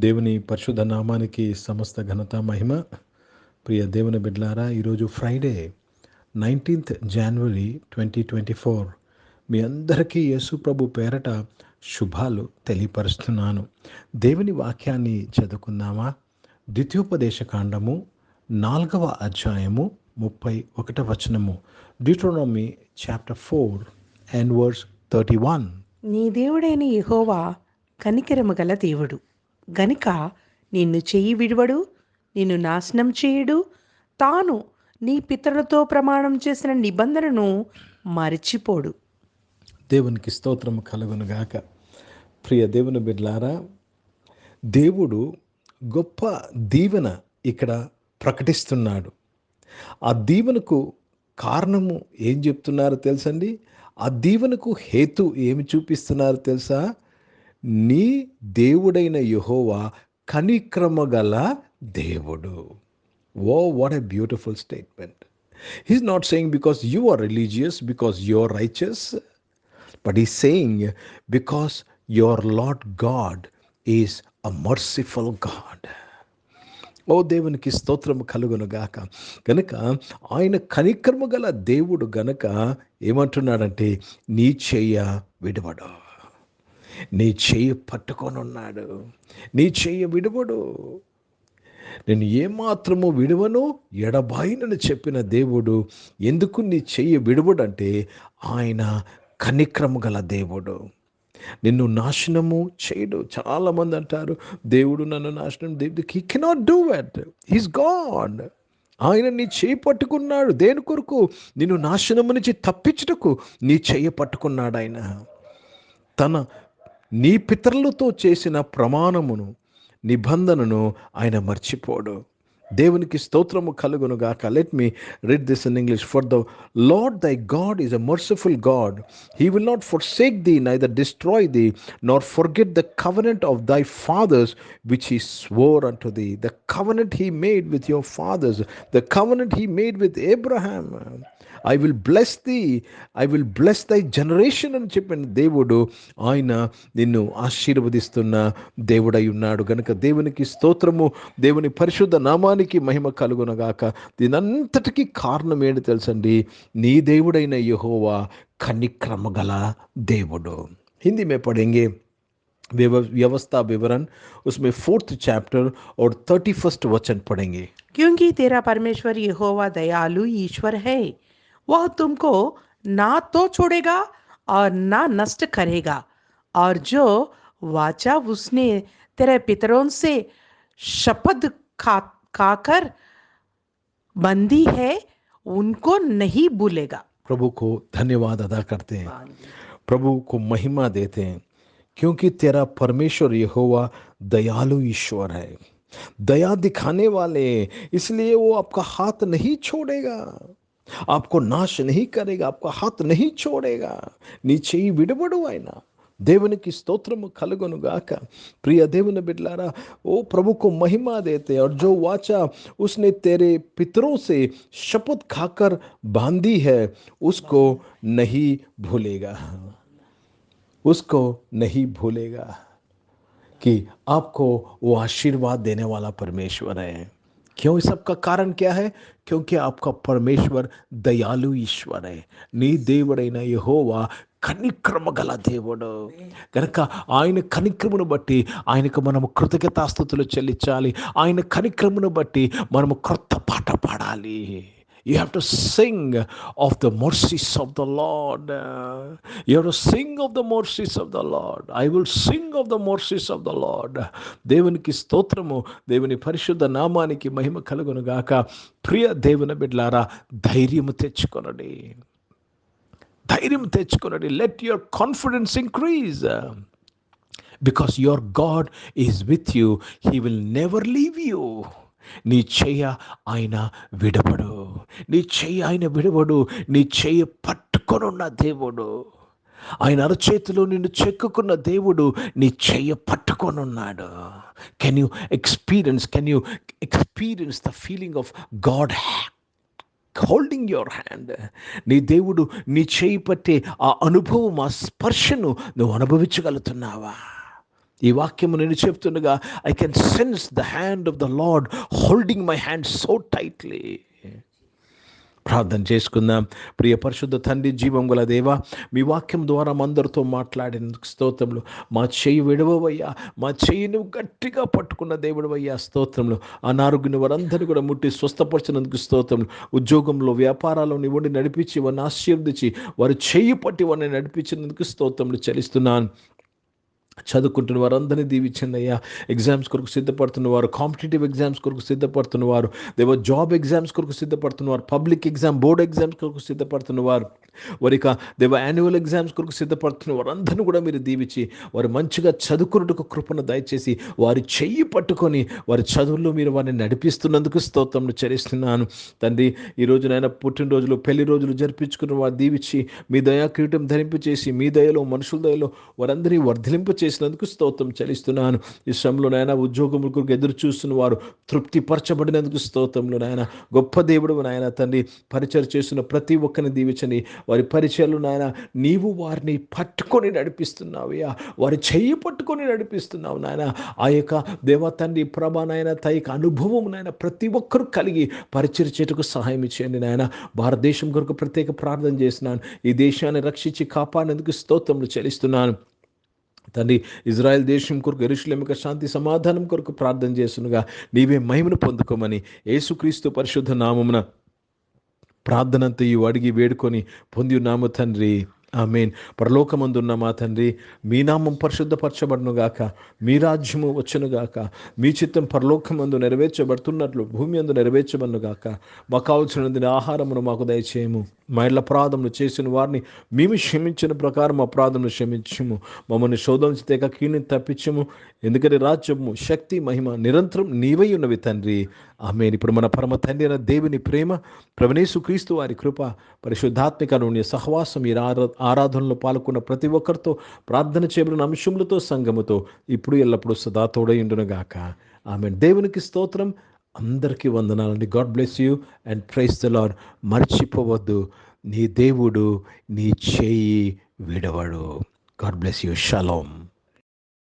దేవుని పరిశుద్ధ నామానికి సమస్త ఘనత మహిమ. ప్రియ దేవుని బిడ్డలారా, ఈరోజు ఫ్రైడే 19th January 2024. మీ అందరికీ యేసు ప్రభు పేరట శుభాలు తెలియపరుస్తున్నాను. దేవుని వాక్యాన్ని చదువుకుందామా? ద్వితీయోపదేశ కాండము 4వ అధ్యాయము 31వ వచనము. డ్యూటోనమీ చాప్టర్ 4 and verse 31. నీ దేవుడైన యెహోవా కనికరము గల దేవుడు గనుక నిన్ను చెయ్యి విడువడు, నిన్ను నాశనం చేయుడు. తాను నీ పితరులతో ప్రమాణం చేసిన నిబంధనను మరిచిపోడు. దేవునికి స్తోత్రము కలుగునుగాక. ప్రియ దేవుని బిడ్డలారా, దేవుడు గొప్ప దీవెన ఇక్కడ ప్రకటిస్తున్నాడు. ఆ దీవెనకు కారణము ఏం చెప్తున్నారో తెలుసండి? ఆ దీవెనకు హేతు ఏమి చూపిస్తున్నారో తెలుసా? నీ దేవుడైన యెహోవా కనిక్రమగల దేవుడు. Oh, what a beautiful statement. He's not saying because you are religious, because you're righteous, but he's saying because your Lord God is a merciful God. ఓ దేవునికి స్తోత్రము కలుగును గాక. గనుక ఆయన కనికరము గల దేవుడు గనక ఏమంటున్నాడంటే, నీ చెయ్య విడవడు, నీ చెయ్యి పట్టుకొని ఉన్నాడు, నీ చెయ్యి విడవడు. నేను ఏమాత్రము విడువను, ఎడబాయినని చెప్పిన దేవుడు ఎందుకు నీ చెయ్యి విడువడంటే, ఆయన కనిక్రము గల దేవుడు. నిన్ను నాశనము చేయడు. చాలామంది అంటారు, దేవుడు నన్ను నాశనం, దేవుడు he cannot do it, he's God. ఆయన నీ చేయి పట్టుకున్నాడు. దేని కొరకు? నిన్ను నాశనము నుంచి తప్పించుటకు నీ చెయ్యి పట్టుకున్నాడు. ఆయన నీ పితరులతో చేసిన ప్రమాణమును, నిబంధనను ఆయన మర్చిపోడు. దేవునికి స్తోత్రము కలుగునుగాక. Let me read this in English. For the Lord thy God is a merciful God. He will not forsake thee, neither destroy thee, nor forget the covenant of thy fathers, which he swore unto thee. The covenant he made with your fathers, the covenant he made with Abraham. I will bless thee, I will bless thy generation అని చెప్పిన దేవుడు ఆయన నిన్ను ఆశీర్వదిస్తున్న దేవుడై ఉన్నాడు. గనుక దేవునికి స్తోత్రము, దేవుని పరిశుద్ధ నామానికి మహిమ కలుగునగాక. దీనంతటికీ కారణం ఏంటి తెలుసండి? నీ దేవుడైన యెహోవా కనిక్రమ గల దేవుడు. హిందీ में पढ़ेंगे व्यवस्था विवरण, उसमें 4th chapter और 31st वचन पढ़ेंगे. क्योंकि तेरा परमेश्वर यहोवा दयालु ईश्वर है, वह तुमको ना तो छोड़ेगा और ना नष्ट करेगा, और जो वाचा उसने तेरे पितरों से शपथ खाकर बंदी है, उनको नहीं भूलेगा. प्रभु को धन्यवाद अदा करते हैं, प्रभु को महिमा देते हैं, क्योंकि तेरा परमेश्वर यहोवा दयालु ईश्वर है, दया दिखाने वाले, इसलिए वो आपका हाथ नहीं छोड़ेगा, आपको नाश नहीं करेगा, आपका हाथ नहीं छोड़ेगा. नीचे ही विडबड़ु आयना. దేవునికి స్తోత్రము కలుగునుగాక. ప్రియ దేవుని బిడ్డలారా, ఓ ప్రభు को महिमा देते और जो वाचा उसने तेरे पितरों से शपथ खाकर बांधी है, उसको नहीं भूलेगा, उसको नहीं भूलेगा. कि आपको वो आशीर्वाद देने वाला परमेश्वर है. क्यों? इस सब का कारण क्या है? क्योंकि आपका परमेश्वर दयालु ईश्वर है. నీ దేవుడైన యెహోవా కనిక్రమ గల దేవుడు. కనుక ఆయన కనిక్రమును బట్టి ఆయనకు మనము కృతజ్ఞతాస్తుతులు చెల్లించాలి. ఆయన కనిక్రమును బట్టి మనము క్రొత్త పాట పాడాలి. You have to sing of the mercies of the Lord. You have to sing of the mercies of the Lord. I will sing of the mercies of the Lord. దేవునికి స్తోత్రము, దేవుని పరిశుద్ధ నామానికి మహిమ కలుగును గాక. ప్రియ దేవుని బిడ్డలారా, ధైర్యము తెచ్చుకొనండి, ధైర్యం తెచ్చుకొనండి. Let your confidence increase. Because your God is with you. He will never leave you. నీ చెయ్య ఆయన విడవడు, నీ చెయ్యి ఆయన విడవడు. నీ చెయ్యి పట్టుకొనున్న దేవుడు, ఆయన అరచేతిలో నిన్ను చెక్కుకున్న దేవుడు నీ చెయ్యి పట్టుకొనున్నాడు. Can you experience the feeling of God holding your hand? నీ దేవుడు నీ చేయి పట్టే ఆ అనుభవం, ఆ స్పర్శను నువ్వు అనుభవించగలుగుతున్నావా? ఈ వాక్యము నేను చెప్తుండగా I can sense the hand of the Lord holding my hand so tightly. ప్రార్థన చేసుకుందాం. ప్రియ పరిశుద్ధ తండ్రి, జీవం గల దేవా, మీ వాక్యం ద్వారా అందరితో మాట్లాడినందుకు స్తోత్రములు. మా చెయ్యి విడవయ్యా, మా చెయ్యి నువ్వు గట్టిగా పట్టుకున్న దేవుడు అయ్యా, స్తోత్రములు. అనారోగ్యం వారందరినీ కూడా ముట్టి స్వస్థపరిచినందుకు స్తోత్రములు. ఉద్యోగంలో, వ్యాపారాల్లో నీ ఉండి నడిపించి వారిని ఆశీర్వదించి వారు చెయ్యి పట్టి వారిని నడిపించినందుకు స్తోత్రములు చెల్లిస్తున్నాను. చదువుకుంటున్న వారందరినీ దీవించండి అయ్యా. ఎగ్జామ్స్ కొరకు సిద్ధపడుతున్నవారు, కాంపిటేటివ్ ఎగ్జామ్స్ కొరకు సిద్ధపడుతున్నవారు, దేవ జాబ్ ఎగ్జామ్స్ కొరకు సిద్ధపడుతున్నవారు, పబ్లిక్ ఎగ్జామ్, బోర్డ్ ఎగ్జామ్స్ కొరకు సిద్ధపడుతున్నవారు, వారిక దేవ యాన్యువల్ ఎగ్జామ్స్ కొరకు సిద్ధపడుతున్న వారందరినీ కూడా మీరు దీవించి వారు మంచిగా చదువుకున్నట్టుకు కృపను దయచేసి వారి చెయ్యి పట్టుకొని వారి చదువుల్లో మీరు వారిని నడిపిస్తున్నందుకు స్తోత్రములు చెల్లిస్తున్నాను తండ్రి. ఈరోజు నాయన పుట్టినరోజులు, పెళ్లి రోజులు జరిపించుకున్న వారు దీవించి మీ దయా కిరీటం ధరింపచేసి మీ దయలో, మనుషుల దయలో వారందరినీ వర్ధిలింప చేసినందుకు స్తోత్రం చెల్లిస్తున్నాను. ఈ శ్రమలో నాయన ఉద్యోగముల కొరకు ఎదురు చూస్తున్న వారు తృప్తిపరచబడినందుకు స్తోత్రంలో నాయన. గొప్ప దేవుడు నాయన తండ్రి, పరిచయం చేస్తున్న ప్రతి ఒక్కరిని దీవించని. వారి పరిచయాలు నాయన నీవు వారిని పట్టుకొని నడిపిస్తున్నావయ్యా, వారి చెయ్యి పట్టుకొని నడిపిస్తున్నావు నాయన. ఆ యొక్క దేవ తండ్రి ప్రభా నాయన తైక అనుభవం నాయన ప్రతి ఒక్కరూ కలిగి పరిచయం చేయటకు సహాయం ఇచ్చేయండి నాయన. భారతదేశం కొరకు ప్రత్యేక ప్రార్థన చేస్తున్నాను. ఈ దేశాన్ని రక్షించి కాపాడేందుకు స్తోత్రములు చెల్లిస్తున్నాను తండ్రి. ఇజ్రాయెల్ దేశం కొరకు, యెరూషలేము యొక్క శాంతి సమాధానం కొరకు ప్రార్థన చేస్తున్నగా నీవే మహిమను పొందుకోమని యేసుక్రీస్తు పరిశుద్ధ నామమున ప్రార్థనంతయు అడిగి వేడుకొని పొంది ఉన్నాము తండ్రి, ఆమేన్. పరలోకమందున్న మా తండ్రి, మీ నామం పరిశుద్ధపరచబడునుగాక, మీ రాజ్యము వచ్చునుగాక, మీ చిత్తం పరలోకమందు నెరవేర్చబడుతున్నట్లు భూమి అందు నెరవేర్చబడునుగాక. మాకు కావలసిన ఆహారమును మాకు దయచేయము. మా ఇళ్ళ అపరాధములు చేసిన వారిని మేము క్షమించిన ప్రకారం అపరాధములు క్షమించము. మమ్మల్ని శోధన తేక కీడుని తప్పించము. ఎందుకంటే రాజ్యము, శక్తి, మహిమ నిరంతరం నీవై ఉన్నవి తండ్రి, ఆమేన్. ఇప్పుడు మన పరమ తండ్రి అయిన దేవుని ప్రేమ, ప్రభువైన యేసుక్రీస్తు వారి కృప, పరిశుద్ధాత్మిక అన్యోన్య సహవాసం ఈ ఆరాధనలో పాల్గొన్న ప్రతి ఒక్కరితో, ప్రార్థన చేయబడిన అంశములతో, సంఘముతో ఇప్పుడు ఎల్లప్పుడూ సదా తోడై ఉండునుగాక, ఆమేన్. దేవునికి స్తోత్రం. అందరికీ వందనాలండి. God bless you and praise the Lord. మర్చిపోవద్దు, నీ దేవుడు నీ చేయి విడవడు. God bless you. షలోమ్.